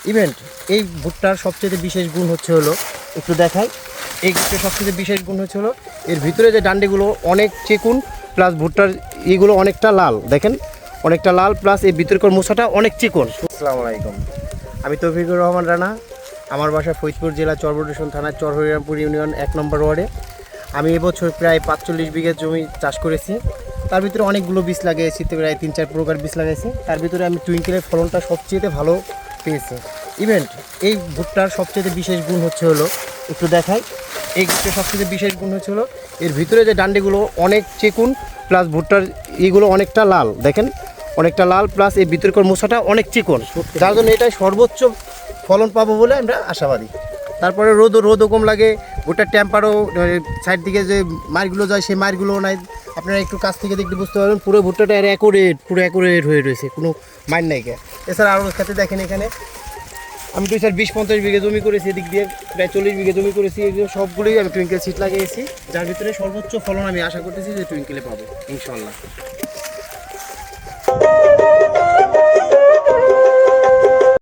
Event এই ভুট্টার সবচেয়ে বিশেষ গুণ হচ্ছে হলো একটু দেখাই। এই ভুট্টার সবচেয়ে বিশেষ গুণ হচ্ছে হলো এর ভিতরে যে ডান্ডিগুলো অনেক চিকুন, প্লাস ভুট্টার এইগুলো অনেকটা লাল, দেখেন অনেকটা লাল, প্লাস এই ভিতরকার মোছাটা অনেক চিকন। আসসালামু আলাইকুম, আমি তৌফিকুর রহমান রানা। আমার বাসা ফরিদপুর জেলা চরবটেশন থানার চরহরিরামপুর ইউনিয়ন 1 নম্বর ওয়ার্ডে। আমি এবছর প্রায় 45 বিঘা জমি চাষ করেছি। তার ভিতরে অনেকগুলো বীজ লাগিয়েছি, প্রায় 3-4 প্রকার বীজ লাগিয়েছি। তার ভিতরে আমি টুইঙ্কেলের ফলনটা সবচেয়ে ভালো পেয়েছি। ইভেন্ট এই ভুট্টার সবচেয়ে বিশেষ গুণ হচ্ছে হলো একটু দেখাই। এই ভুট্টার সবচেয়ে বিশেষ গুণ হচ্ছে হলো এর ভিতরে যে ডান্ডিগুলো অনেক চিকুন, প্লাস ভুট্টার এইগুলো অনেকটা লাল, দেখেন অনেকটা লাল, প্লাস এই ভিতরকার মোছাটা অনেক চিকন, যার জন্য এটাই সর্বোচ্চ ফলন পাবো বলে আমরা আশাবাদী। তারপরে রোদও কম লাগে, ভুট্টার টেম্পারও সাইড দিকে যে মারগুলো যায় সেই মারগুলোও নাই। আপনারা একটু কাছ থেকে দেখতে বুঝতে পারবেন পুরো ভুট্টাটা পুরো অ্যাকুরেট হয়ে রয়েছে, কোনো মার নাই কে। এছাড়া আরও ক্ষেত্রে দেখেন এখানে আমি 20-25 বিঘা জমি করেছি, এদিক দিয়ে প্রায় 40 বিঘা জমি করেছি। এগুলো সবগুলোই আমি টুইঙ্কেল সিট লাগিয়েছি, যার ভিতরে সর্বোচ্চ ফলন আমি আশা করতেছি যে টুইঙ্কেলে পাবো ইনশাল্লাহ।